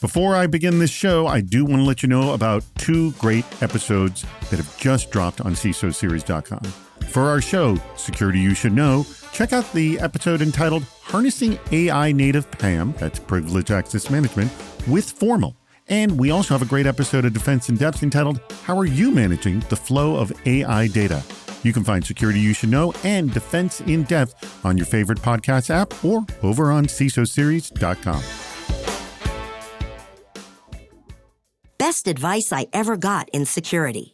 Before I begin this show, I do want to let you know about two great episodes that have just dropped on CISOseries.com. For our show, Security You Should Know, check out the episode entitled Harnessing AI Native PAM, that's Privileged Access Management, with Formal. And we also have a great episode of Defense in Depth entitled How Are You Managing the Flow of AI Data? You can find Security You Should Know and Defense in Depth on your favorite podcast app or over on CISOseries.com. Best advice I ever got in security.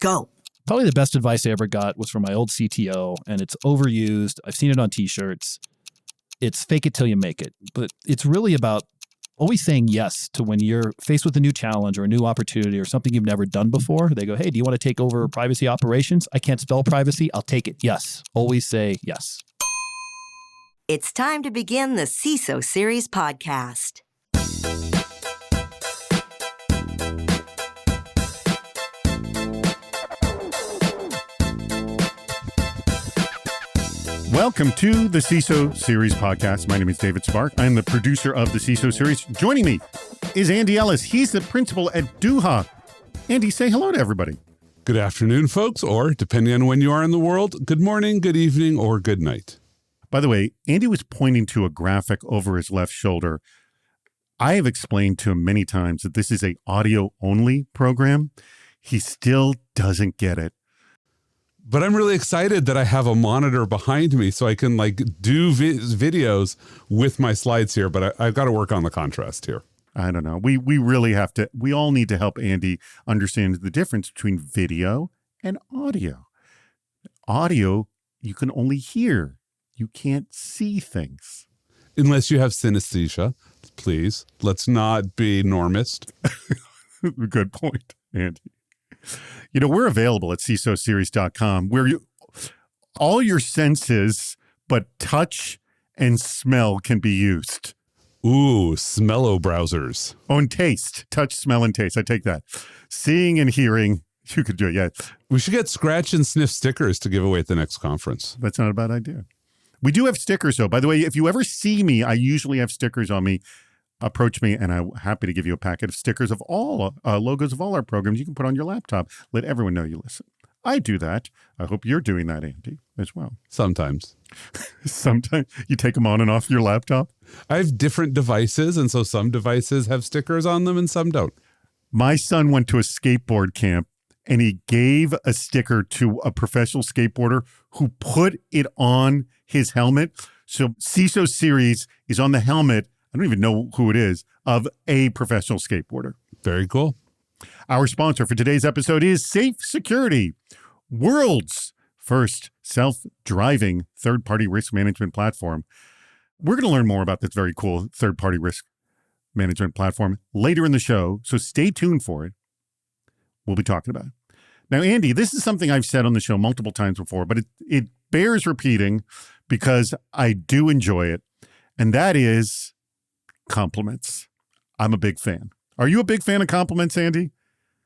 Go. Probably the best advice I ever got was from my old CTO, and it's overused. I've seen it on t-shirts. It's fake it till you make it. But it's really about always saying yes to when you're faced with a new challenge or a new opportunity or something you've never done before. They go, hey, do you want to take over privacy operations? I can't spell privacy. I'll take it. Yes. Always say yes. It's time to begin the CISO Series podcast. Welcome to the CISO Series podcast. My name is David Spark. I'm the producer of the CISO Series. Joining me is Andy Ellis. He's the principal at Duha. Andy, say hello to everybody. Good afternoon, folks, or depending on when you are in the world, good morning, good evening, or good night. By the way, Andy was pointing to a graphic over his left shoulder. I have explained to him many times that this is an audio-only program. He still doesn't get it. But I'm really excited that I have a monitor behind me so I can do videos with my slides here, but I've got to work on the contrast here. I don't know. We really have to, we all need to help Andy understand the difference between video and audio. Audio, you can only hear. You can't see things. Unless you have synesthesia, please. Let's not be normist. Good point, Andy. You know, we're available at CISOseries.com where all your senses, but touch and smell can be used. Ooh, smello browsers. Oh, and taste. Touch, smell, and taste. I take that. Seeing and hearing, you could do it, yeah. We should get scratch and sniff stickers to give away at the next conference. That's not a bad idea. We do have stickers, though. By the way, if you ever see me, I usually have stickers on me. Approach me, and I'm happy to give you a packet of stickers of all logos of all our programs you can put on your laptop. Let everyone know you listen. I do that. I hope you're doing that, Andy, as well. Sometimes. Sometimes you take them on and off your laptop? I have different devices, and so some devices have stickers on them and some don't. My son went to a skateboard camp, and he gave a sticker to a professional skateboarder who put it on his helmet. So CISO Series is on the helmet. I don't even know who it is, of a professional skateboarder. Very cool. Our sponsor for today's episode is Safe Security, world's first self-driving third-party risk management platform. We're going to learn more about this very cool third-party risk management platform later in the show, so stay tuned for it. We'll be talking about it. Now, Andy, this is something I've said on the show multiple times before, but it bears repeating because I do enjoy it, and that is compliments. I'm a big fan. Are you a big fan of compliments, Andy?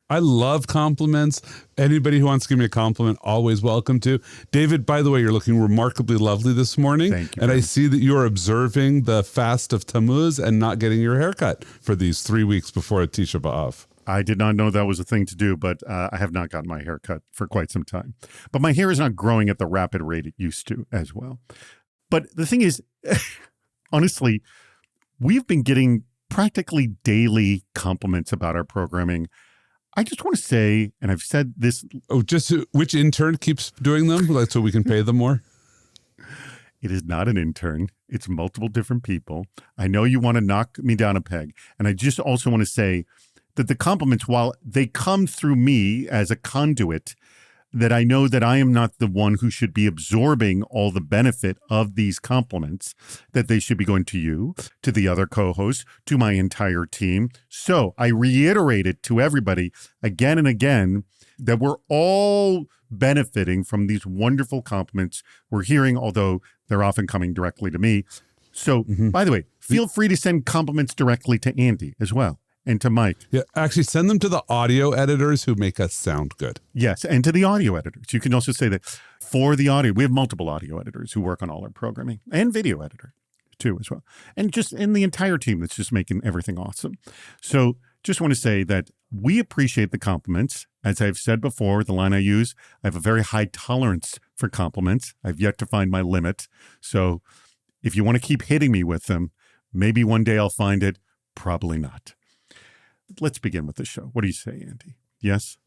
I love compliments. Anybody who wants to give me a compliment, always welcome to. David, by the way, you're looking remarkably lovely this morning. Thank you. And I see that you are observing the fast of Tammuz and not getting your haircut for these 3 weeks before Tisha B'Av. I did not know that was a thing to do, but I have not gotten my hair cut for quite some time. But my hair is not growing at the rapid rate it used to as well. But the thing is, honestly, we've been getting practically daily compliments about our programming. I just want to say, and I've said this. Oh, just which intern keeps doing them so we can pay them more? It is not an intern. It's multiple different people. I know you want to knock me down a peg. And I just also want to say that the compliments, while they come through me as a conduit, that I know that I am not the one who should be absorbing all the benefit of these compliments, that they should be going to you, to the other co-hosts, to my entire team. So I reiterate it to everybody again and again that we're all benefiting from these wonderful compliments we're hearing, although they're often coming directly to me. So, by the way, feel free to send compliments directly to Andy as well. And to Mike. Yeah, actually send them to the audio editors who make us sound good. Yes, and to the audio editors. You can also say that for the audio, we have multiple audio editors who work on all our programming, and video editor too as well. And just in the entire team that's just making everything awesome. So just want to say that we appreciate the compliments. As I've said before, the line I use, I have a very high tolerance for compliments. I've yet to find my limit. So if you want to keep hitting me with them, maybe one day I'll find it. Probably not. Let's begin with the show. What do you say, Andy? Yes?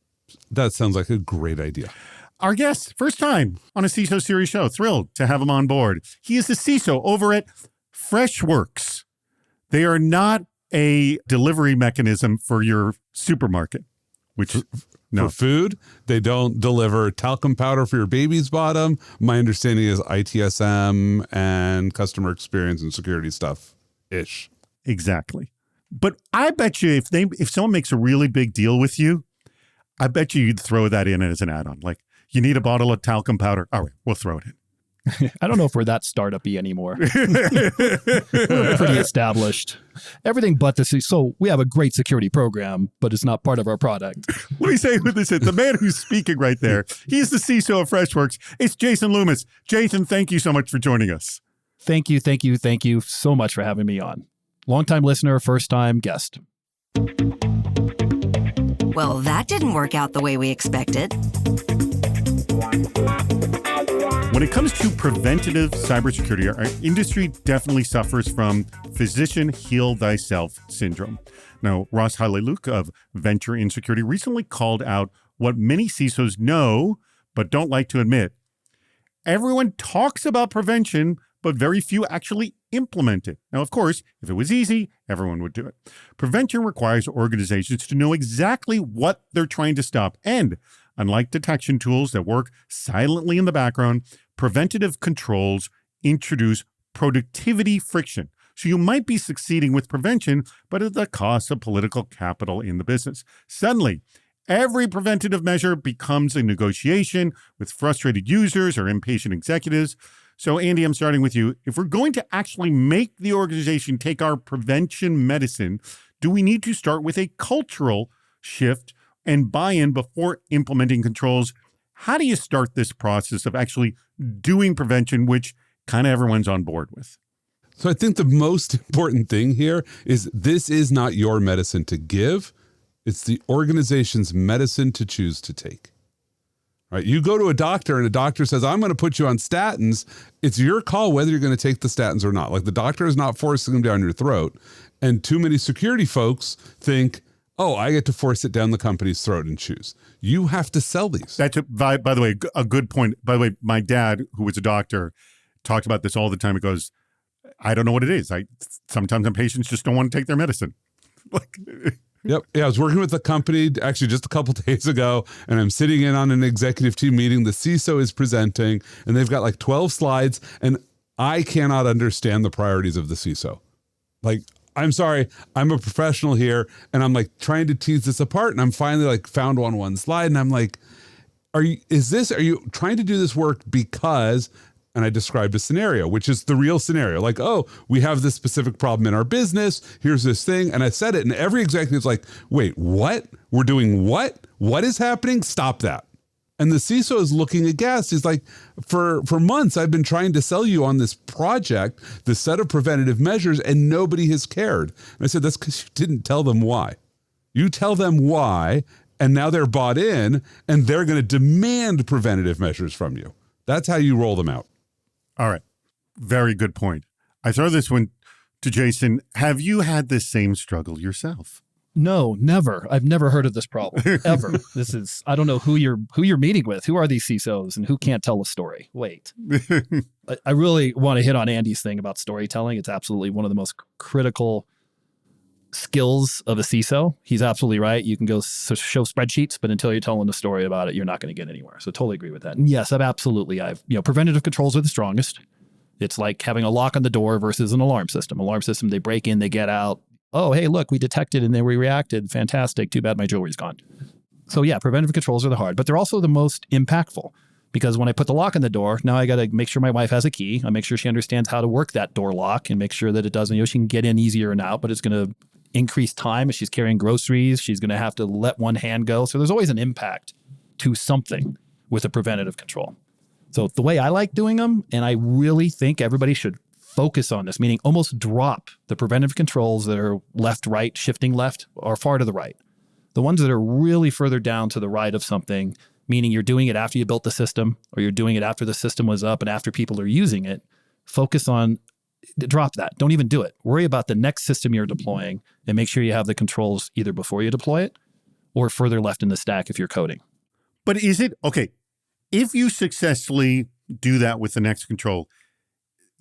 That sounds like a great idea. Our guest, first time on a CISO series show. Thrilled to have him on board. He is the CISO over at Freshworks. They are not a delivery mechanism for your supermarket, which For food, they don't deliver talcum powder for your baby's bottom. My understanding is ITSM and customer experience and security stuff-ish. Exactly. But I bet you if someone makes a really big deal with you, I bet you'd throw that in as an add-on. Like, you need a bottle of talcum powder. All right, we'll throw it in. I don't know if we're that startup-y anymore. We're pretty established. Everything but the so we have a great security program, but it's not part of our product. Let me say who this is. The man who's speaking right there. He's the CISO of Freshworks. It's Jason Loomis. Jason, thank you so much for joining us. Thank you so much for having me on. Longtime listener, first-time guest. Well, that didn't work out the way we expected. When it comes to preventative cybersecurity, our industry definitely suffers from physician heal thyself syndrome. Now, Ross Haliluk of Venture in Security recently called out what many CISOs know but don't like to admit. Everyone talks about prevention, but very few actually implement it. Now, of course, if it was easy, everyone would do it. Prevention requires organizations to know exactly what they're trying to stop. And unlike detection tools that work silently in the background, preventative controls introduce productivity friction. So you might be succeeding with prevention, but at the cost of political capital in the business. Suddenly, every preventative measure becomes a negotiation with frustrated users or impatient executives. So, Andy, I'm starting with you. If we're going to actually make the organization take our prevention medicine, do we need to start with a cultural shift and buy-in before implementing controls? How do you start this process of actually doing prevention, which kind of everyone's on board with? So I think the most important thing here is this is not your medicine to give. It's the organization's medicine to choose to take. Right? You go to a doctor and a doctor says, I'm going to put you on statins. It's your call whether you're going to take the statins or not. Like, the doctor is not forcing them down your throat. And too many security folks think, oh, I get to force it down the company's throat and choose. You have to sell these. That's, by the way, a good point. By the way, my dad, who was a doctor, talked about this all the time. He goes, I don't know what it is. Sometimes patients just don't want to take their medicine. Yep. Yeah, I was working with a company actually just a couple days ago, and I'm sitting in on an executive team meeting. The CISO is presenting, and they've got like 12 slides, and I cannot understand the priorities of the CISO. Like, I'm sorry, I'm a professional here, and I'm like trying to tease this apart, and I'm finally like found one slide, and I'm like, are you trying to do this work because... And I described a scenario, which is the real scenario. Like, oh, we have this specific problem in our business. Here's this thing. And I said it, and every executive's like, wait, what? We're doing what? What is happening? Stop that. And the CISO is looking aghast. He's like, for months, I've been trying to sell you on this project, this set of preventative measures, and nobody has cared. And I said, that's because you didn't tell them why. You tell them why, and now they're bought in, and they're going to demand preventative measures from you. That's how you roll them out. All right. Very good point. I throw this one to Jason. Have you had this same struggle yourself? No, never. I've never heard of this problem, ever. I don't know who you're meeting with. Who are these CISOs and who can't tell a story? Wait. I really want to hit on Andy's thing about storytelling. It's absolutely one of the most critical skills of a CISO. He's absolutely right. You can go show spreadsheets, but until you're telling a story about it, you're not going to get anywhere. So totally agree with that. And yes, preventative controls are the strongest. It's like having a lock on the door versus an alarm system. Alarm system, they break in, they get out. Oh, hey, look, we detected and then we reacted. Fantastic. Too bad my jewelry's gone. So yeah, preventive controls are the hard, but they're also the most impactful. Because when I put the lock on the door, now I got to make sure my wife has a key. I make sure she understands how to work that door lock and make sure that it doesn't, she can get in easier and out, but it's going to increase time. If she's carrying groceries, she's going to have to let one hand go. So there's always an impact to something with a preventative control. So the way I like doing them, and I really think everybody should focus on this, meaning almost drop the preventive controls that are left, right, shifting left or far to the right. The ones that are really further down to the right of something, meaning you're doing it after you built the system or you're doing it after the system was up and after people are using it, focus on, drop that. Don't even do it. Worry about the next system you're deploying and make sure you have the controls either before you deploy it or further left in the stack if you're coding. But is it, okay, if you successfully do that with the next control,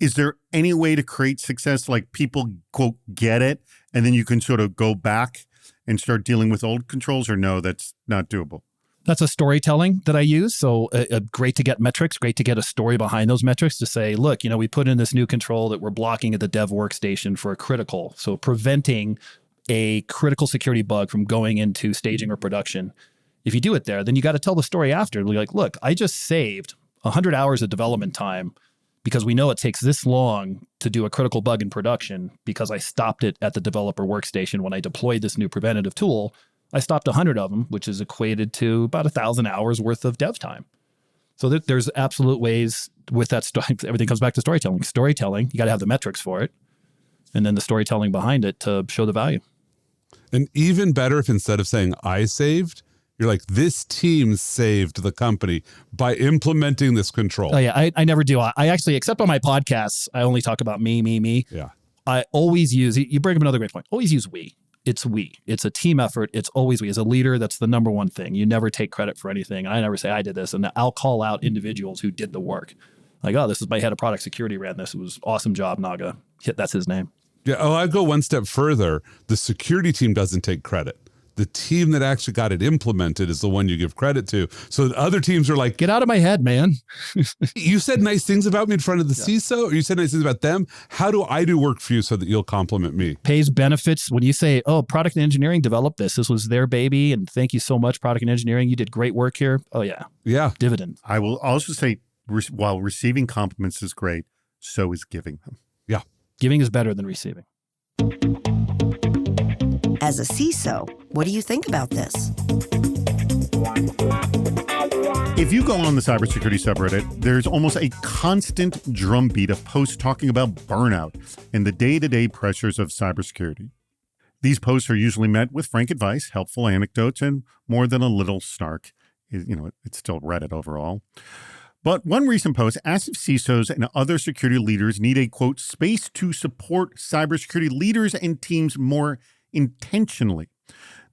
is there any way to create success, like people, quote, get it, and then you can sort of go back and start dealing with old controls, or no, that's not doable? That's a storytelling that I use. So great to get metrics, great to get a story behind those metrics to say, look, we put in this new control that we're blocking at the dev workstation for a critical. So preventing a critical security bug from going into staging or production. If you do it there, then you got to tell the story after. Like, look, I just saved 100 hours of development time because we know it takes this long to do a critical bug in production because I stopped it at the developer workstation when I deployed this new preventative tool. I stopped 100 of them, which is equated to about 1,000 hours worth of dev time. So there's absolute ways with that. Everything comes back to storytelling. Storytelling, you got to have the metrics for it. And then the storytelling behind it to show the value. And even better if instead of saying I saved, you're like, this team saved the company by implementing this control. Oh yeah, I never do. I actually, except on my podcasts, I only talk about me. Yeah. I always use, you bring up another great point, always use we. It's we. It's a team effort. It's always we. As a leader, that's the number one thing. You never take credit for anything. I never say I did this. And I'll call out individuals who did the work. Like, oh, this is my head of product security ran this. It was awesome job, Naga. That's his name. Yeah. Oh, I'd go one step further. The security team doesn't take credit. The team that actually got it implemented is the one you give credit to. So the other teams are like, get out of my head, man. You said nice things about me in front of the CISO, or you said nice things about them. How do I do work for you so that you'll compliment me? Pays benefits. When you say, oh, product and engineering developed this. This was their baby. And thank you so much, product and engineering. You did great work here. Oh, yeah. Yeah. Dividend. I will also say, while receiving compliments is great, so is giving them. Yeah. Giving is better than receiving. As a CISO, what do you think about this? If you go on the cybersecurity subreddit, there's almost a constant drumbeat of posts talking about burnout and the day-to-day pressures of cybersecurity. These posts are usually met with frank advice, helpful anecdotes, and more than a little snark. It's still Reddit overall. But one recent post asked if CISOs and other security leaders need a, quote, space to support cybersecurity leaders and teams more intentionally.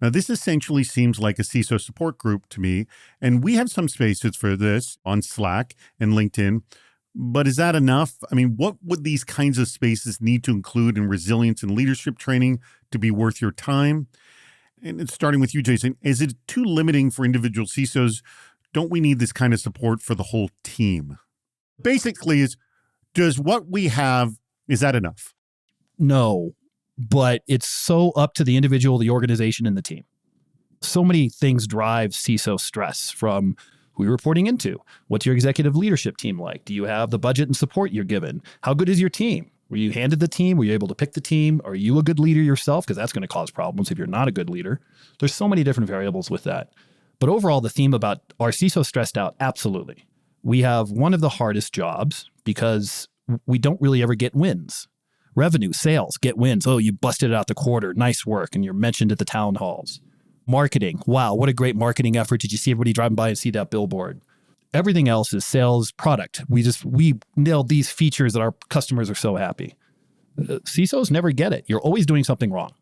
Now, this essentially seems like a CISO support group to me, and we have some spaces for this on Slack and LinkedIn. But is that enough? I mean, what would these kinds of spaces need to include in resilience and leadership training to be worth your time? And it's starting with you, Jason. Is it too limiting for individual CISOs? Don't we need this kind of support for the whole team? Basically, does what we have, is that enough? No. But it's so up to the individual, the organization, and the team. So many things drive CISO stress, from who you're reporting into. What's your executive leadership team like? Do you have the budget and support you're given? How good is your team? Were you handed the team? Were you able to pick the team? Are you a good leader yourself? Because that's going to cause problems if you're not a good leader. There's so many different variables with that. But overall, the theme about are CISO stressed out? Absolutely. We have one of the hardest jobs because we don't really ever get wins. Revenue, sales, get wins. Oh, you busted it out the quarter. Nice work. And you're mentioned at the town halls. Marketing. Wow, what a great marketing effort. Did you see everybody driving by and see that billboard? Everything else is sales, product. We nailed these features that our customers are so happy. CISOs never get it. You're always doing something wrong.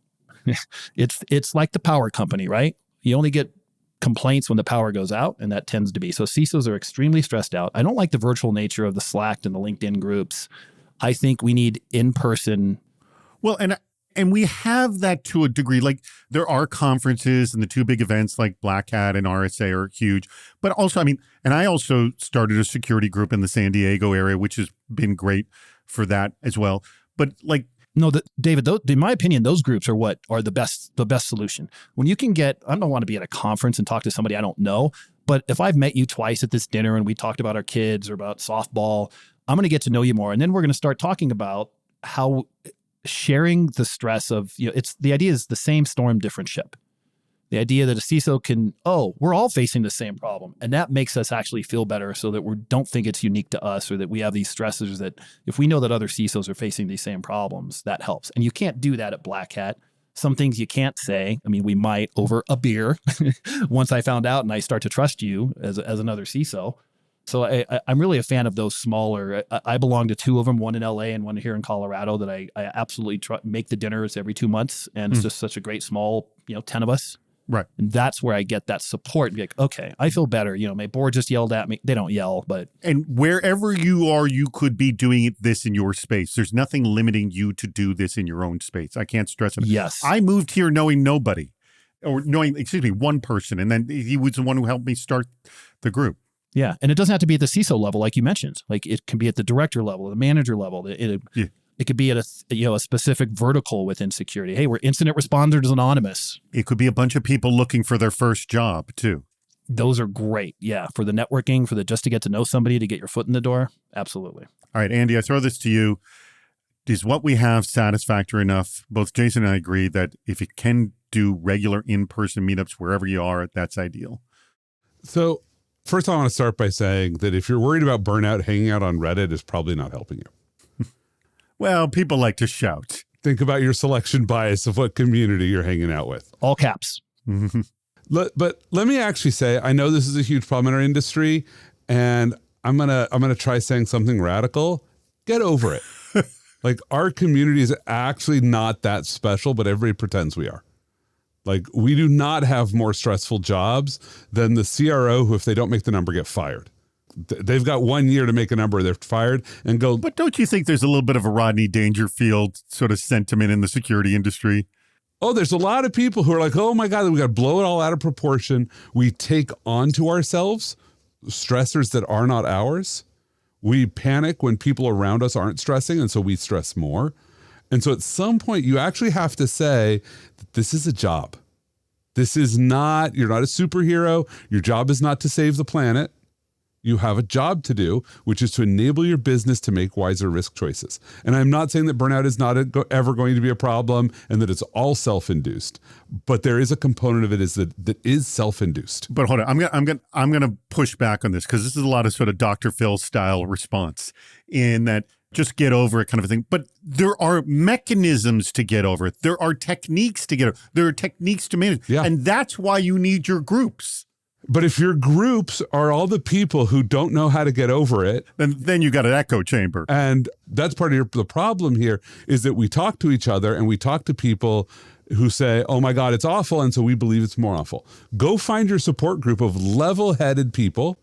It's like the power company, right? You only get complaints when the power goes out, and that tends to be. So CISOs are extremely stressed out. I don't like the virtual nature of the Slack and the LinkedIn groups. I think we need in-person. Well, and we have that to a degree. Like, there are conferences, and the two big events like Black Hat and RSA are huge. But also, I also started a security group in the San Diego area, which has been great for that as well. But no, David, in my opinion, those groups are what are the best solution. When you can get, I don't want to be at a conference and talk to somebody I don't know, but if I've met you twice at this dinner and we talked about our kids or about softball, I'm going to get to know you more. And then we're going to start talking about how sharing the stress of, it's the idea is the same storm, different ship. The idea that a CISO can, we're all facing the same problem. And that makes us actually feel better so that we don't think it's unique to us, or that we have these stressors that if we know that other CISOs are facing these same problems, that helps. And you can't do that at Black Hat. Some things you can't say. I mean, we might over a beer once I found out and I start to trust you as another CISO. So I'm really a fan of those smaller. I belong to two of them, one in LA and one here in Colorado, that I absolutely make the dinners every 2 months. And it's just such a great small, 10 of us. Right. And that's where I get that support. Be like, okay, I feel better. My board just yelled at me. They don't yell, but. And wherever you are, you could be doing this in your space. There's nothing limiting you to do this in your own space. I can't stress it. Yes. I moved here knowing nobody, or knowing, one person. And then he was the one who helped me start the group. Yeah. And it doesn't have to be at the CISO level, like you mentioned. Like it can be at the director level, the manager level. It could be at a specific vertical within security. Hey, we're incident responders anonymous. It could be a bunch of people looking for their first job too. Those are great. Yeah. For the networking, just to get to know somebody, to get your foot in the door. Absolutely. All right, Andy, I throw this to you. Is what we have satisfactory enough? Both Jason and I agree that if you can do regular in-person meetups wherever you are, that's ideal. So first I want to start by saying that if you're worried about burnout, hanging out on Reddit is probably not helping you. Well, people like to shout. Think about your selection bias of what community you're hanging out with. All caps. But let me actually say, I know this is a huge problem in our industry, and I'm gonna try saying something radical. Get over it. Like, our community is actually not that special, but everybody pretends we are. Like, we do not have more stressful jobs than the CRO who, if they don't make the number, get fired. They've got 1 year to make a number, they're fired and go. But don't you think there's a little bit of a Rodney Dangerfield sort of sentiment in the security industry? Oh, there's a lot of people who are like, oh my God, we got to blow it all out of proportion. We take onto ourselves stressors that are not ours. We panic when people around us aren't stressing, and so we stress more. And so at some point, you actually have to say, this is a job. This is not, you're not a superhero. Your job is not to save the planet. You have a job to do, which is to enable your business to make wiser risk choices. And I'm not saying that burnout is not ever going to be a problem and that it's all self-induced, but there is a component of it that is self-induced. But hold on, I'm gonna push back on this, because this is a lot of sort of Dr. Phil style response in that just get over it kind of a thing. But there are mechanisms to get over it. There are techniques to get over. There are techniques to manage. Yeah. And that's why you need your groups. But if your groups are all the people who don't know how to get over it, then you got an echo chamber. And that's part of the problem here, is that we talk to each other and we talk to people who say, oh my God, it's awful. And so we believe it's more awful. Go find your support group of level-headed people,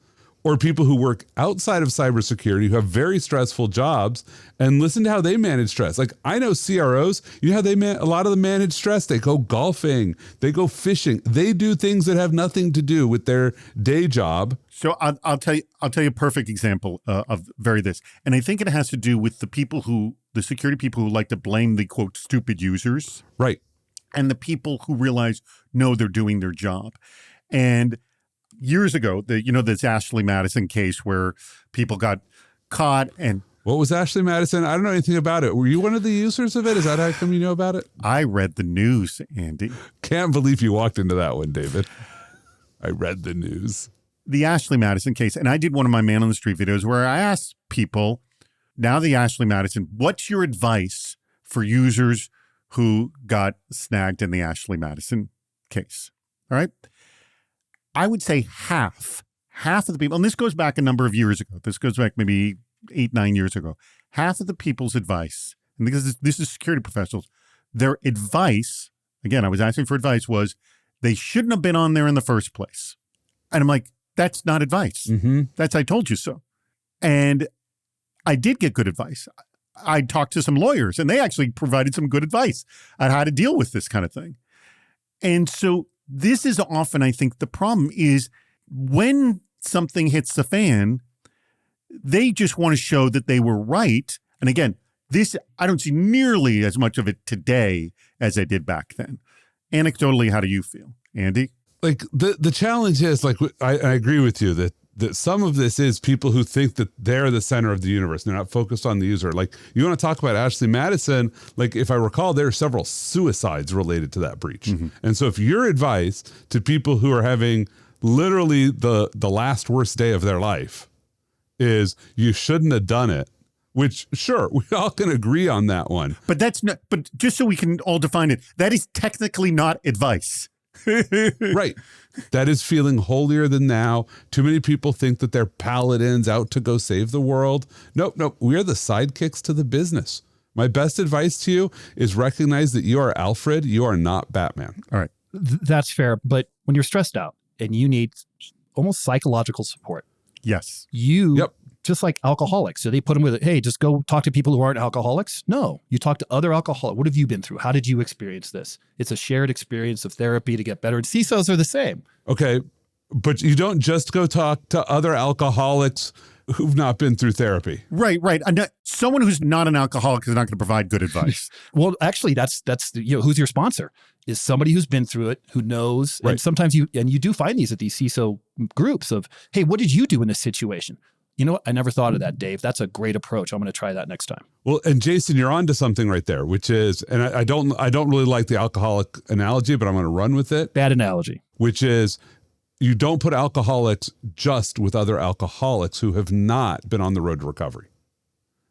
or people who work outside of cybersecurity who have very stressful jobs, and listen to how they manage stress. Like, I know CROs, how a lot of them manage stress. They go golfing, they go fishing, they do things that have nothing to do with their day job. So I'll tell you a perfect example of this. And I think it has to do with the security people who like to blame the quote stupid users. Right. And the people who realize, no, they're doing their job. And years ago, this Ashley Madison case where people got caught. And what was Ashley Madison? I don't know anything about it. Were you one of the users of it? Is that how come you know about it? I read the news, Andy. Can't believe you walked into that one, David. I read the news. The Ashley Madison case. And I did one of my Man on the Street videos where I asked people, now the Ashley Madison, what's your advice for users who got snagged in the Ashley Madison case? All right. I would say half of the people, and this goes back a number of years ago. This goes back maybe 8-9 years ago. Half of the people's advice, and because this is security professionals, their advice, again, I was asking for advice, was they shouldn't have been on there in the first place. And I'm like, that's not advice. Mm-hmm. That's I told you so. And I did get good advice. I talked to some lawyers, and they actually provided some good advice on how to deal with this kind of thing. And so this is often, I think, the problem is when something hits the fan, they just want to show that they were right. And again, I don't see nearly as much of it today as I did back then. Anecdotally, how do you feel, Andy? Like the challenge is, like, I agree with you that that some of this is people who think that they're the center of the universe. They're not focused on the user. Like, you want to talk about Ashley Madison, like, if I recall, there are several suicides related to that breach. And so if your advice to people who are having literally the last worst day of their life is you shouldn't have done it, which, sure, we all can agree on that one. But that's not, but just so we can all define it, that is technically not advice. Right. That is feeling holier than thou. Too many people think that they're paladins out to go save the world. Nope. We are the sidekicks to the business. My best advice to you is recognize that you are Alfred. You are not Batman. All right. That's fair. But when you're stressed out and you need almost psychological support, Yes. just like alcoholics. So they put them with, hey, just go talk to people who aren't alcoholics. No, you talk to other alcoholics. What have you been through? How did you experience this? It's a shared experience of therapy to get better. And CISOs are the same. Okay. But you don't just go talk to other alcoholics who've not been through therapy. Right. Someone who's not an alcoholic is not going to provide good advice. Well, actually, that's who's your sponsor is somebody who's been through it, who knows. Right. And sometimes you do find these at these CISO groups of, hey, what did you do in this situation? You know what? I never thought of that, Dave. That's a great approach. I'm going to try that next time. Well, and Jason, you're onto something right there, which is, and I don't really like the alcoholic analogy, but I'm going to run with it. Bad analogy. Which is, you don't put alcoholics just with other alcoholics who have not been on the road to recovery.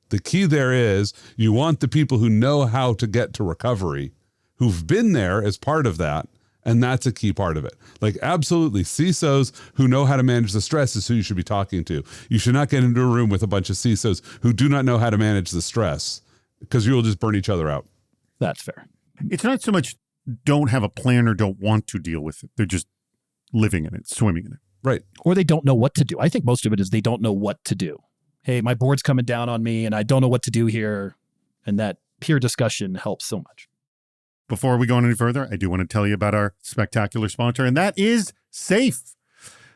The key there is you want the people who know how to get to recovery, who've been there as part of that. And that's a key part of it. Like, absolutely, CISOs who know how to manage the stress is who you should be talking to. You should not get into a room with a bunch of CISOs who do not know how to manage the stress, because you will just burn each other out. That's fair. It's not so much don't have a plan or don't want to deal with it. They're just living in it, swimming in it. Right. Or they don't know what to do. I think most of it is they don't know what to do. Hey, my board's coming down on me and I don't know what to do here. And that peer discussion helps so much. Before we go on any further, I do want to tell you about our spectacular sponsor, and that is Safe.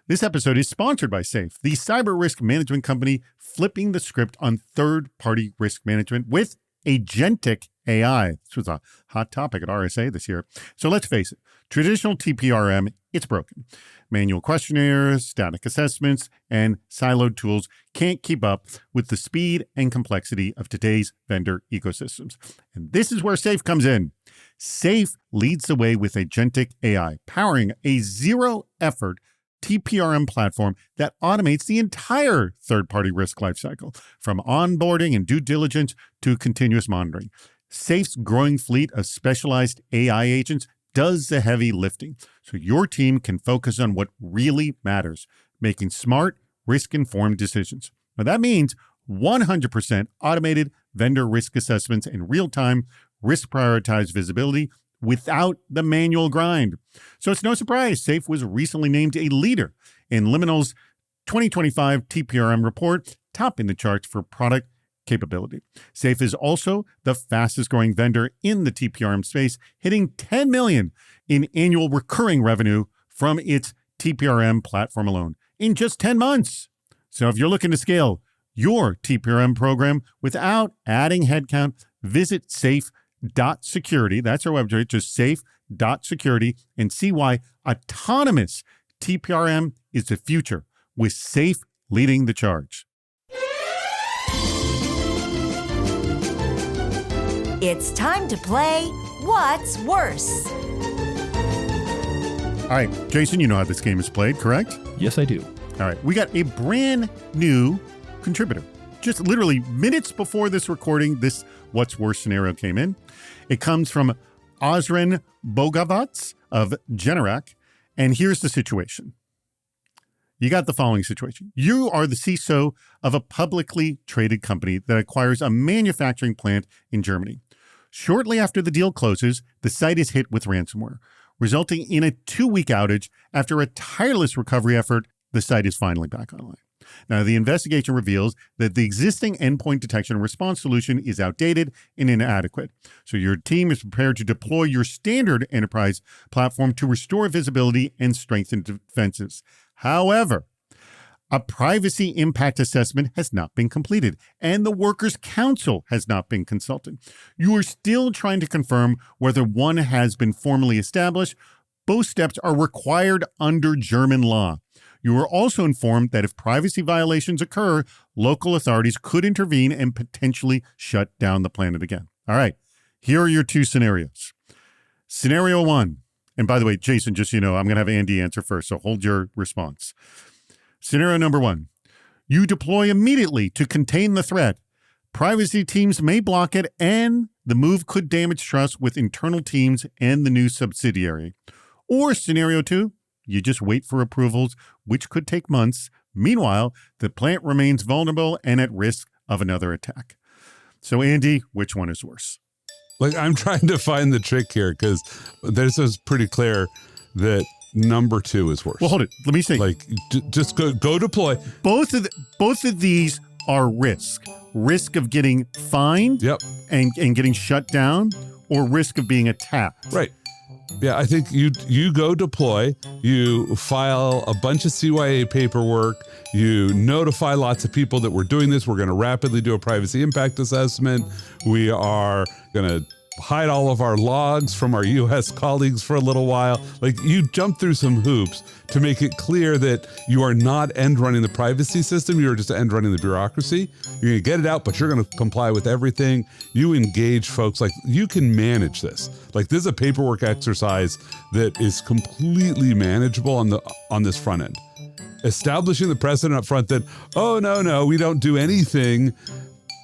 This episode is sponsored by Safe, the cyber risk management company flipping the script on third-party risk management with agentic AI. This was a hot topic at RSA this year. So let's face it, traditional TPRM, it's broken. Manual questionnaires, static assessments, and siloed tools can't keep up with the speed and complexity of today's vendor ecosystems. And this is where Safe comes in. Safe leads the way with agentic AI, powering a zero-effort TPRM platform that automates the entire third-party risk lifecycle, from onboarding and due diligence to continuous monitoring. Safe's growing fleet of specialized AI agents does the heavy lifting, so your team can focus on what really matters, making smart, risk-informed decisions. Now, that means 100% automated vendor risk assessments in real-time, risk-prioritized visibility without the manual grind. So it's no surprise Safe was recently named a leader in Liminal's 2025 TPRM report, topping the charts for product capability. Safe is also the fastest growing vendor in the TPRM space, hitting $10 million in annual recurring revenue from its TPRM platform alone in just 10 months. So if you're looking to scale your TPRM program without adding headcount, visit safe.security. That's our website, just safe.security, and see why autonomous TPRM is the future, with Safe leading the charge. It's time to play What's Worse? All right, Jason, you know how this game is played, correct? Yes, I do. All right, we got a brand new contributor. Just literally minutes before this recording, this What's Worse scenario came in. It comes from Ozren Bogavats of Generac, and here's the situation. You got the following situation. You are the CISO of a publicly traded company that acquires a manufacturing plant in Germany. Shortly after the deal closes, the site is hit with ransomware, resulting in a 2-week outage. After a tireless recovery effort, the site is finally back online. Now, the investigation reveals that the existing endpoint detection and response solution is outdated and inadequate. So your team is prepared to deploy your standard enterprise platform to restore visibility and strengthen defenses. However, a privacy impact assessment has not been completed, and the Workers' Council has not been consulted. You are still trying to confirm whether one has been formally established. Both steps are required under German law. You were also informed that if privacy violations occur, local authorities could intervene and potentially shut down the planet again. All right, here are your two scenarios. Scenario one, and by the way, Jason, just so you know, I'm going to have Andy answer first, so hold your response. Scenario number one, you deploy immediately to contain the threat. Privacy teams may block it, and the move could damage trust with internal teams and the new subsidiary. Or scenario two, you just wait for approvals, which could take months. Meanwhile, the plant remains vulnerable and at risk of another attack. So, Andy, which one is worse? Like, I'm trying to find the trick here because this is pretty clear that number two is worse. Well, hold it. Let me say. Like, just go deploy. Both of these are risk of getting fined. Yep. and getting shut down, or risk of being attacked. Right. Yeah, I think you go deploy, you file a bunch of CYA paperwork, you notify lots of people that we're doing this. We're going to rapidly do a privacy impact assessment. We are going to hide all of our logs from our US colleagues for a little while. Like, you jump through some hoops to make it clear that you are not end running the privacy system. You're just end running the bureaucracy. You're going to get it out, but you're going to comply with everything. You engage folks. Like, you can manage this. Like, this is a paperwork exercise that is completely manageable on this front end. Establishing the precedent up front that, oh, no, we don't do anything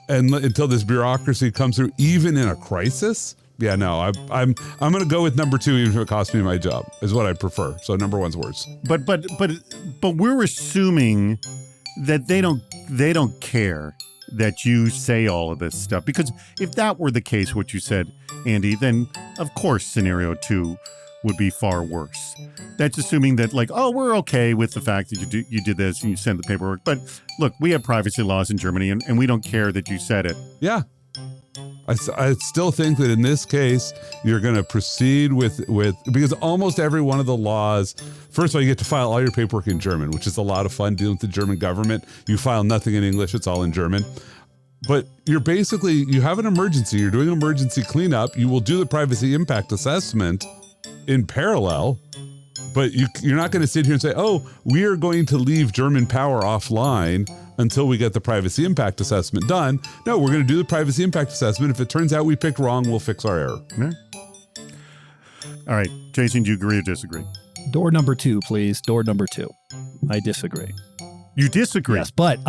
until this bureaucracy comes through, even in a crisis. Yeah, no, I'm going to go with number two, even if it costs me my job, is what I prefer. So number one's worse. But we're assuming that they don't care that you say all of this stuff, because if that were the case, what you said, Andy, then of course scenario two would be far worse. That's assuming that, like, oh, we're okay with the fact that you did this and you sent the paperwork. But look, we have privacy laws in Germany, and we don't care that you said it. Yeah. I still think that in this case, you're going to proceed with because almost every one of the laws, first of all, you get to file all your paperwork in German, which is a lot of fun dealing with the German government. You file nothing in English. It's all in German. But you have an emergency. You're doing emergency cleanup. You will do the privacy impact assessment in parallel, but you're not going to sit here and say, oh, we are going to leave German power offline until we get the privacy impact assessment done. No, we're going to do the privacy impact assessment. If it turns out we picked wrong, we'll fix our error. Yeah. All right, Jason, do you agree or disagree? Door number two, please. Door number two. I disagree. You disagree? Yes, but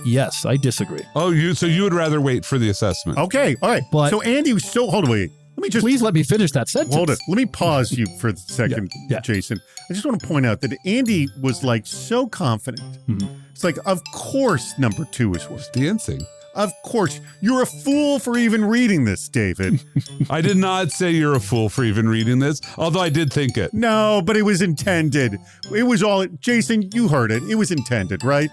yes, I disagree. Oh, so you would rather wait for the assessment? Okay, all right. But so Andy was hold on, wait. Let me just please let me finish that sentence. hold it. Let me pause you for a second, Yeah. Jason. I just want to point out that Andy was like so confident. Mhm. It's like, of course, number two is worse. Dancing. Of course, you're a fool for even reading this, David. I did not say you're a fool for even reading this, although I did think it. No, but it was intended. It was all, Jason, you heard it. It was intended, right?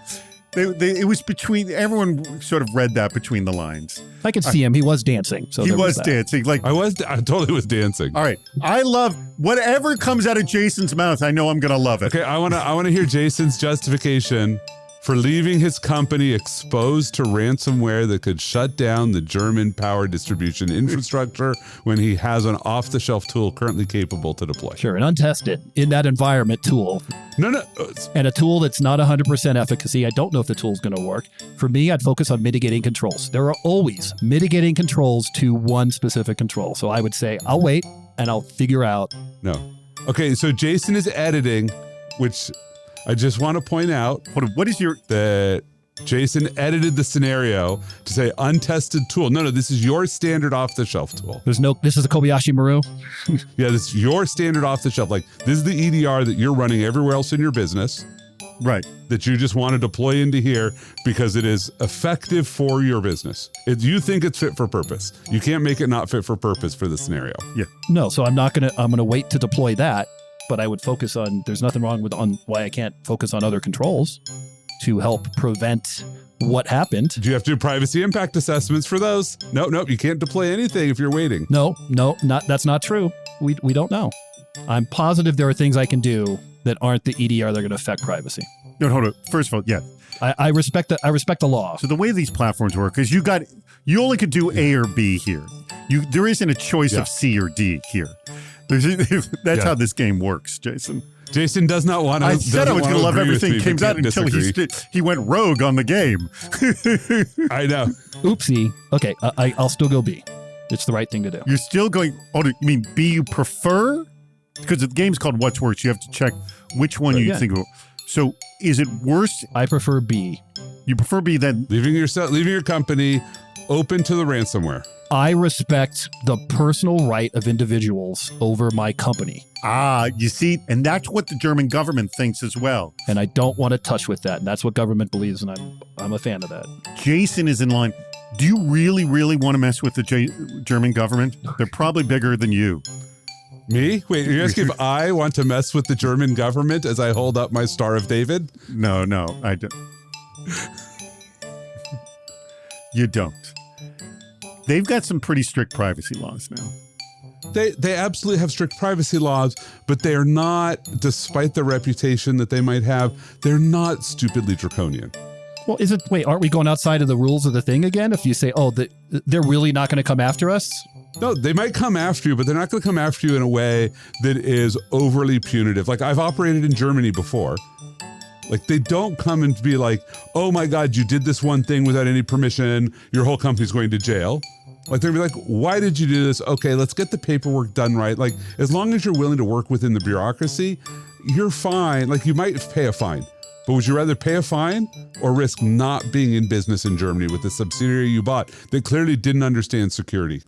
It was between, everyone sort of read that between the lines. I could see him. He was dancing. So He there was that. dancing. Like, I totally was dancing. all right. I love whatever comes out of Jason's mouth. I know I'm going to love it. Okay, I want to hear Jason's justification for leaving his company exposed to ransomware that could shut down the German power distribution infrastructure when he has an off-the-shelf tool currently capable to deploy. Sure, an untested in that environment tool. No. And a tool that's not 100% efficacy. I don't know if the tool's going to work. For me, I'd focus on mitigating controls. There are always mitigating controls to one specific control. So I would say, I'll wait and I'll figure out. No. Okay, so Jason is editing, which I just want to point out What is your... that Jason edited the scenario to say untested tool. No, this is your standard off-the-shelf tool. This is a Kobayashi Maru. Yeah, this is your standard off-the-shelf. Like, this is the EDR that you're running everywhere else in your business. Right. That you just want to deploy into here because it is effective for your business. You think it's fit for purpose. You can't make it not fit for purpose for the scenario. Yeah. No, so I'm going to wait to deploy that, but I would focus on, there's nothing wrong on why I can't focus on other controls to help prevent what happened. Do you have to do privacy impact assessments for those? Nope. You can't deploy anything if you're waiting. No, that's not true. We don't know. I'm positive there are things I can do that aren't the EDR that are going to affect privacy. No, hold on. First of all, yeah. I respect the law. So the way these platforms work is you only could do A or B here. There isn't a choice of C or D here. That's how this game works, Jason. Jason does not want to. I said I was going to love everything came out until he went rogue on the game. I know. Oopsie. Okay, I'll still go B. It's the right thing to do. You're still going. Oh, you mean B? You prefer? Because the game's called What's Worse. You have to check which one you think of. So, is it worse? I prefer B. You prefer B than leaving your company open to the ransomware. I respect the personal right of individuals over my company. You see, and that's what the German government thinks as well. And I don't want to touch with that. And that's what government believes, and I'm a fan of that. Jason is in line. Do you really, really want to mess with the German government? They're probably bigger than you. Me? Wait, you're asking if I want to mess with the German government as I hold up my Star of David? No, I don't. You don't. They've got some pretty strict privacy laws now. They absolutely have strict privacy laws, but they are not, despite the reputation that they might have, they're not stupidly draconian. Well, aren't we going outside of the rules of the thing again? If you say, they're really not going to come after us? No, they might come after you, but they're not going to come after you in a way that is overly punitive. Like, I've operated in Germany before. Like, they don't come and be like, oh my God, you did this one thing without any permission. Your whole company's going to jail. Like, they'll be like, why did you do this? Okay, let's get the paperwork done right. Like, as long as you're willing to work within the bureaucracy, you're fine. Like, you might pay a fine, but would you rather pay a fine or risk not being in business in Germany with the subsidiary you bought that clearly didn't understand security?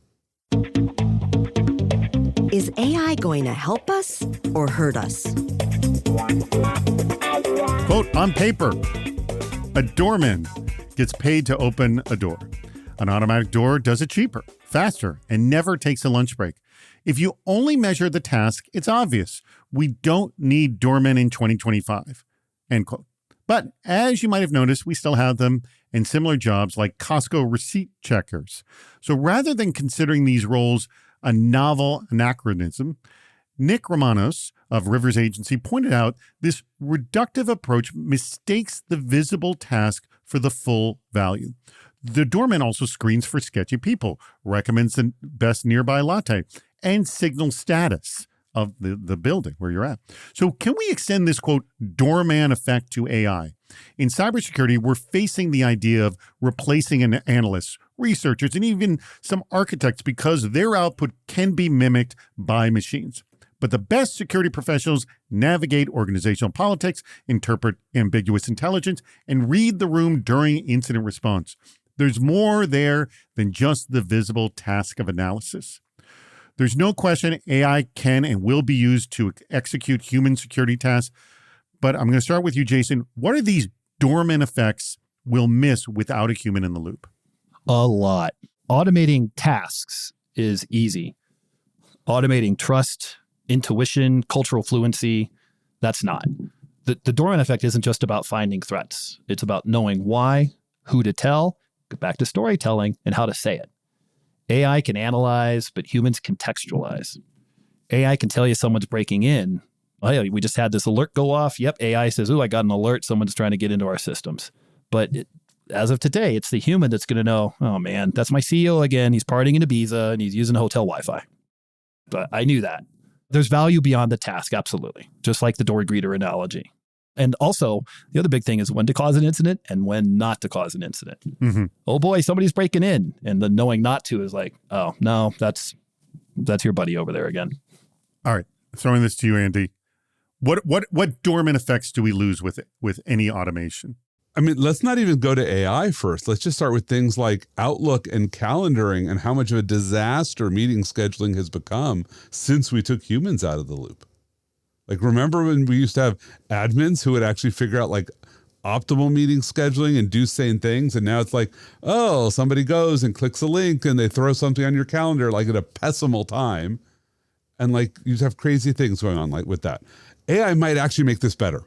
Is AI going to help us or hurt us? Quote, on paper, a doorman gets paid to open a door. An automatic door does it cheaper, faster, and never takes a lunch break. If you only measure the task, it's obvious. We don't need doormen in 2025, end quote. But as you might have noticed, we still have them in similar jobs like Costco receipt checkers. So rather than considering these roles a novel anachronism, Nick Romanos of Rivers Agency pointed out this reductive approach mistakes the visible task for the full value. The doorman also screens for sketchy people, recommends the best nearby latte, and signals status of the building where you're at. So can we extend this, quote, doorman effect to AI? In cybersecurity, we're facing the idea of replacing analysts, researchers, and even some architects because their output can be mimicked by machines. But the best security professionals navigate organizational politics, interpret ambiguous intelligence, and read the room during incident response. There's more there than just the visible task of analysis. There's no question AI can and will be used to execute human security tasks. But I'm going to start with you, Jason. What are these doorman effects we'll miss without a human in the loop? A lot. Automating tasks is easy. Automating trust, intuition, cultural fluency, that's not. The doorman effect isn't just about finding threats. It's about knowing why, who to tell, get back to storytelling, and how to say it. AI can analyze, but humans contextualize. AI can tell you someone's breaking in. Oh, yeah, we just had this alert go off. Yep, AI says, I got an alert. Someone's trying to get into our systems. But as of today, it's the human that's going to know, oh, man, that's my CEO again. He's partying in Ibiza, and he's using hotel Wi-Fi. But I knew that. There's value beyond the task, absolutely. Just like the door greeter analogy. And also, the other big thing is when to cause an incident and when not to cause an incident. Mm-hmm. Oh boy, somebody's breaking in. And the knowing not to is like, oh, no, that's your buddy over there again. All right. Throwing this to you, Andy. What doorman effects do we lose with any automation? I mean, let's not even go to AI first. Let's just start with things like Outlook and calendaring and how much of a disaster meeting scheduling has become since we took humans out of the loop. Like, remember when we used to have admins who would actually figure out like optimal meeting scheduling and do sane things? And now it's like, oh, somebody goes and clicks a link and they throw something on your calendar like at a pessimal time. And like, you have crazy things going on like with that. AI might actually make this better.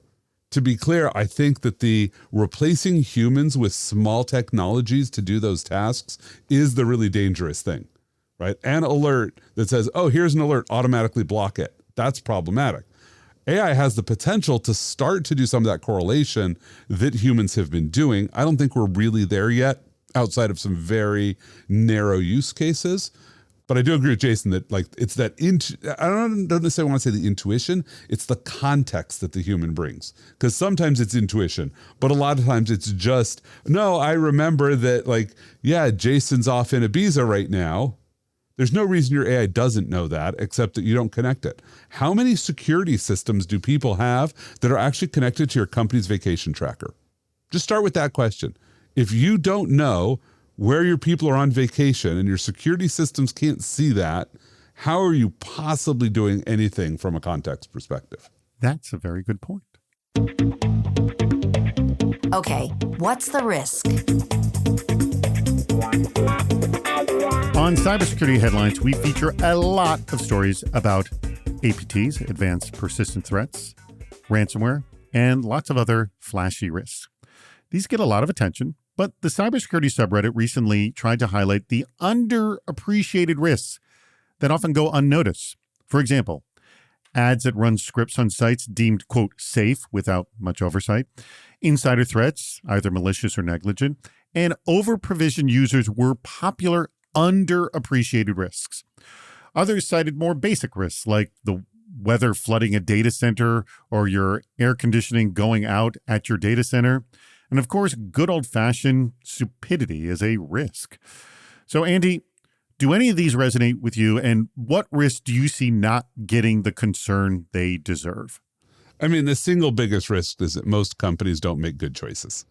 To be clear, I think that the replacing humans with small technologies to do those tasks is the really dangerous thing, right? An alert that says, oh, here's an alert, automatically block it. That's problematic. AI has the potential to start to do some of that correlation that humans have been doing. I don't think we're really there yet outside of some very narrow use cases. But I do agree with Jason that like it's that I don't necessarily want to say the intuition, it's the context that the human brings. Because sometimes it's intuition, but a lot of times it's just, no, I remember that like, yeah, Jason's off in Ibiza right now. There's no reason your AI doesn't know that except that you don't connect it. How many security systems do people have that are actually connected to your company's vacation tracker? Just start with that question. If you don't know where your people are on vacation and your security systems can't see that, how are you possibly doing anything from a context perspective? That's a very good point. Okay, what's the risk? On cybersecurity headlines, we feature a lot of stories about APTs, advanced persistent threats, ransomware, and lots of other flashy risks. These get a lot of attention, but the cybersecurity subreddit recently tried to highlight the underappreciated risks that often go unnoticed. For example, ads that run scripts on sites deemed, quote, safe without much oversight, insider threats, either malicious or negligent, and over-provisioned users were popular underappreciated risks. Others cited more basic risks like the weather flooding a data center or your air conditioning going out at your data center. And of course, good old-fashioned stupidity is a risk. So Andy, do any of these resonate with you? And what risks do you see not getting the concern they deserve? I mean, the single biggest risk is that most companies don't make good choices.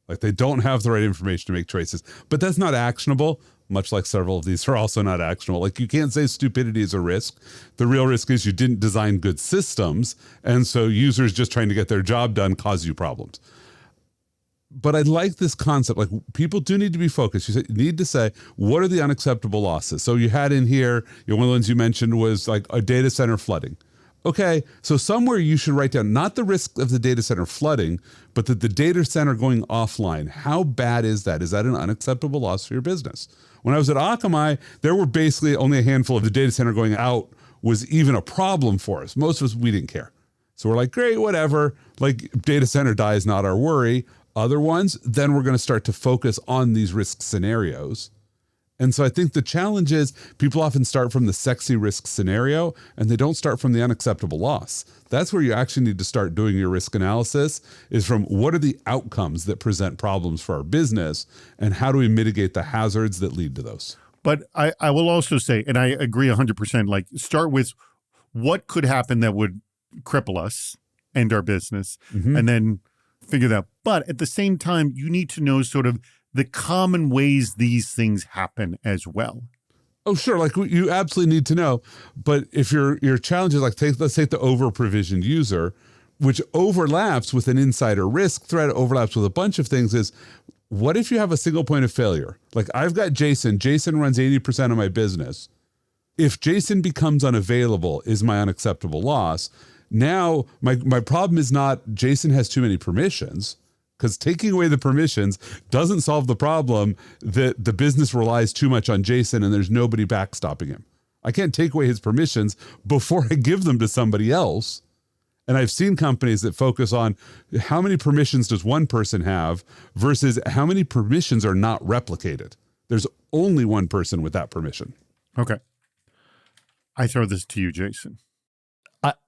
Like they don't have the right information to make choices, but that's not actionable, much like several of these are also not actionable. Like you can't say stupidity is a risk. The real risk is you didn't design good systems. And so users just trying to get their job done cause you problems. But I like this concept. Like people do need to be focused. You need to say, what are the unacceptable losses? So you had in here, one of the ones you mentioned was like a data center flooding. Okay, so somewhere you should write down not the risk of the data center flooding, but that the data center going offline. How bad is that? Is that an unacceptable loss for your business? When I was at Akamai, there were basically only a handful of the data center going out was even a problem for us. Most of us, we didn't care. So we're like, great, whatever. Like data center dies, not our worry. Other ones, then we're going to start to focus on these risk scenarios. And so I think the challenge is people often start from the sexy risk scenario and they don't start from the unacceptable loss. That's where you actually need to start doing your risk analysis is from what are the outcomes that present problems for our business and how do we mitigate the hazards that lead to those? But I will also say, and I agree 100%, like start with what could happen that would cripple us, end our business, and then figure that out. But at the same time, you need to know sort of the common ways these things happen as well. Oh, sure. Like you absolutely need to know. But if your challenge is like, let's take the over-provisioned user, which overlaps with an insider risk threat, overlaps with a bunch of things is, what if you have a single point of failure? Like I've got Jason runs 80% of my business. If Jason becomes unavailable, is my unacceptable loss. Now, my problem is not Jason has too many permissions, because taking away the permissions doesn't solve the problem that the business relies too much on Jason and there's nobody backstopping him. I can't take away his permissions before I give them to somebody else. And I've seen companies that focus on how many permissions does one person have versus how many permissions are not replicated. There's only one person with that permission. Okay. I throw this to you, Jason.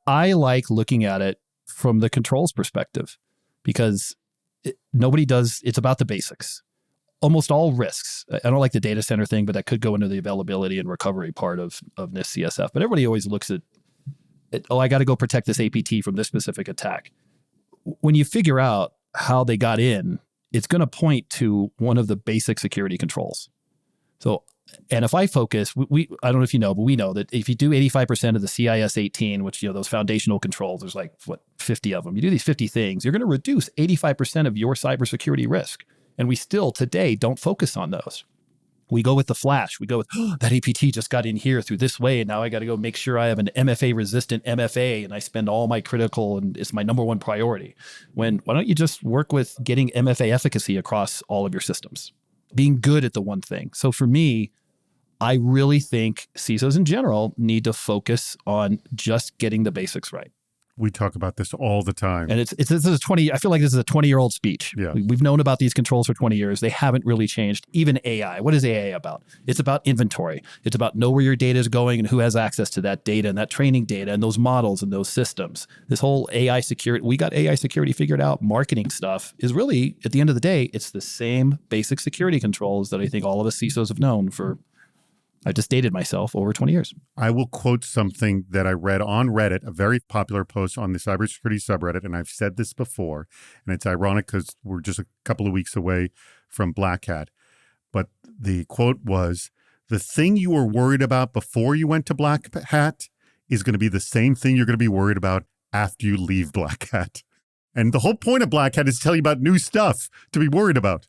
I like looking at it from the controls perspective because nobody does, it's about the basics. Almost all risks, I don't like the data center thing, but that could go into the availability and recovery part of NIST CSF. But everybody always looks at I got to go protect this APT from this specific attack. When you figure out how they got in, it's going to point to one of the basic security controls. So, and if I focus, I don't know if you know, but we know that if you do 85% of the CIS 18, which, those foundational controls, there's like, 50 of them. You do these 50 things, you're going to reduce 85% of your cybersecurity risk. And we still today don't focus on those. We go with the flash. We go with, that APT just got in here through this way. And now I got to go make sure I have an MFA resistant MFA and I spend all my critical and it's my number one priority. Why don't you just work with getting MFA efficacy across all of your systems? Being good at the one thing. So for me, I really think CISOs in general need to focus on just getting the basics right. We talk about this all the time. And this is 20. I feel like this is a 20-year-old speech. Yeah. We've known about these controls for 20 years. They haven't really changed. Even AI. What is AI about? It's about inventory. It's about know where your data is going and who has access to that data and that training data and those models and those systems. This whole AI security, we got AI security figured out. Marketing stuff is really, at the end of the day, it's the same basic security controls that I think all of us CISOs have known for, I just dated myself, over 20 years. I will quote something that I read on Reddit, a very popular post on the cybersecurity subreddit, and I've said this before, and it's ironic because we're just a couple of weeks away from Black Hat. But the quote was, the thing you were worried about before you went to Black Hat is going to be the same thing you're going to be worried about after you leave Black Hat. And the whole point of Black Hat is to tell you about new stuff to be worried about.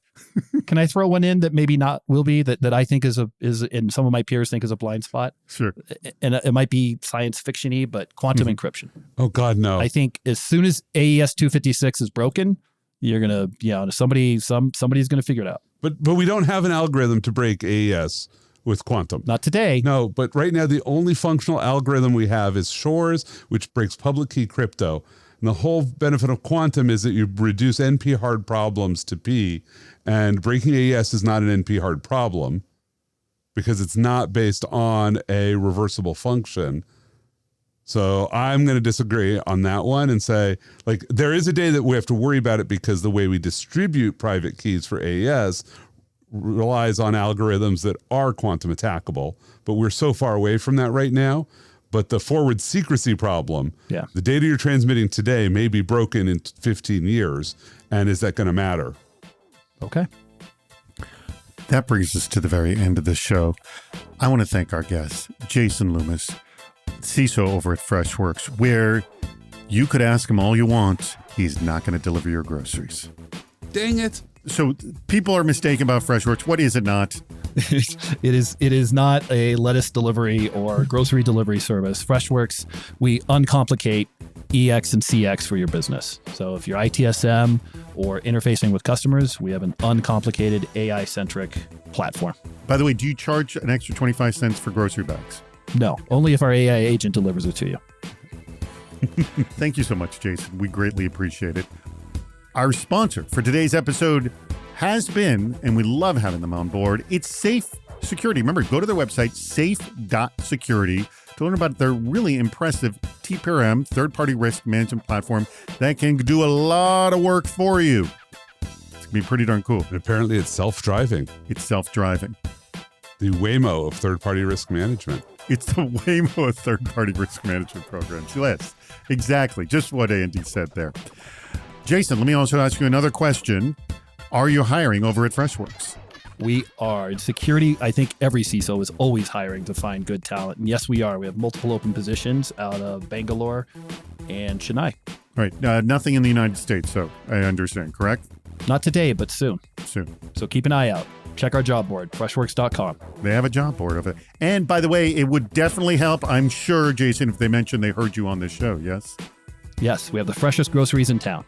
Can I throw one in that maybe not will be that I think is and some of my peers think is a blind spot? Sure. And it might be science fiction-y, but quantum encryption. Oh God, no. I think as soon as AES 256 is broken, you're gonna, somebody's gonna figure it out. But we don't have an algorithm to break AES with quantum. Not today. No, but right now the only functional algorithm we have is Shores, which breaks public key crypto. And the whole benefit of quantum is that you reduce NP hard problems to P, and breaking AES is not an NP hard problem because it's not based on a reversible function. So I'm going to disagree on that one and say, like, there is a day that we have to worry about it because the way we distribute private keys for AES relies on algorithms that are quantum attackable, but we're so far away from that right now. But the forward secrecy problem, the data you're transmitting today may be broken in 15 years. And is that going to matter? Okay. That brings us to the very end of the show. I want to thank our guest, Jason Loomis, CISO over at Freshworks, where you could ask him all you want. He's not going to deliver your groceries. Dang it. So people are mistaken about Freshworks. What is it not? It is not a lettuce delivery or grocery delivery service. Freshworks, we uncomplicate EX and CX for your business. So if you're ITSM or interfacing with customers, we have an uncomplicated AI-centric platform. By the way, do you charge an extra 25 cents for grocery bags? No, only if our AI agent delivers it to you. Thank you so much, Jason. We greatly appreciate it. Our sponsor for today's episode has been, and we love having them on board, it's Safe Security. Remember, go to their website, safe.security, to learn about their really impressive TPRM, third-party risk management platform that can do a lot of work for you. It's going to be pretty darn cool. And apparently it's self-driving. It's self-driving. The Waymo of third-party risk management. It's the Waymo of third-party risk management programs. Yes, exactly. Just what Andy said there. Jason, let me also ask you another question. Are you hiring over at Freshworks? We are. In security, I think every CISO is always hiring to find good talent. And yes, we are. We have multiple open positions out of Bangalore and Chennai. All right. Nothing in the United States, so I understand, correct? Not today, but soon. Soon. So keep an eye out. Check our job board, freshworks.com. They have a job board of it. And by the way, it would definitely help, I'm sure, Jason, if they mentioned they heard you on this show, yes? Yes, we have the freshest groceries in town.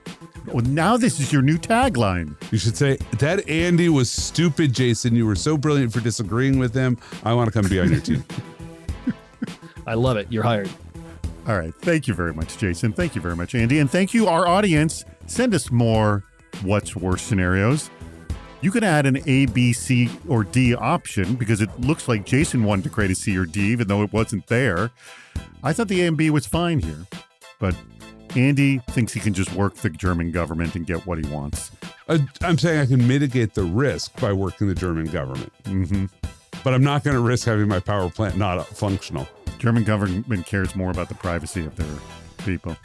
Well, now this is your new tagline. You should say, that Andy was stupid, Jason. You were so brilliant for disagreeing with him. I want to come be on your team. I love it. You're hired. All right. Thank you very much, Jason. Thank you very much, Andy. And thank you, our audience. Send us more what's worse scenarios. You can add an A, B, C, or D option because it looks like Jason wanted to create a C or D, even though it wasn't there. I thought the A and B was fine here, but Andy thinks he can just work the German government and get what he wants. I'm saying I can mitigate the risk by working the German government. Mm-hmm. But I'm not going to risk having my power plant not functional. German government cares more about the privacy of their people.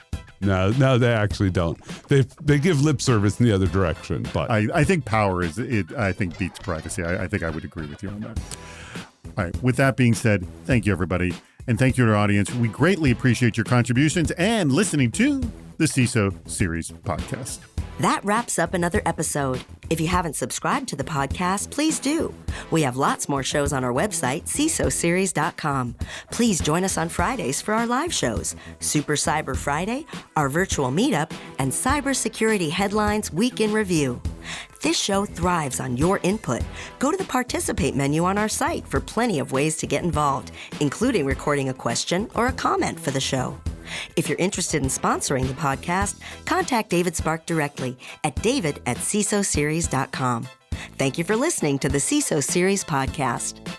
No, they actually don't. They give lip service in the other direction. But I think power I think beats privacy. I think I would agree with you on that. All right. With that being said, thank you, everybody. And thank you to our audience. We greatly appreciate your contributions and listening to the CISO Series podcast. That wraps up another episode. If you haven't subscribed to the podcast, please do. We have lots more shows on our website, CISOseries.com. Please join us on Fridays for our live shows, Super Cyber Friday, our virtual meetup, and Cybersecurity Headlines Week in Review. This show thrives on your input. Go to the Participate menu on our site for plenty of ways to get involved, including recording a question or a comment for the show. If you're interested in sponsoring the podcast, contact David Spark directly at david@cisoseries.com. Thank you for listening to the CISO Series podcast.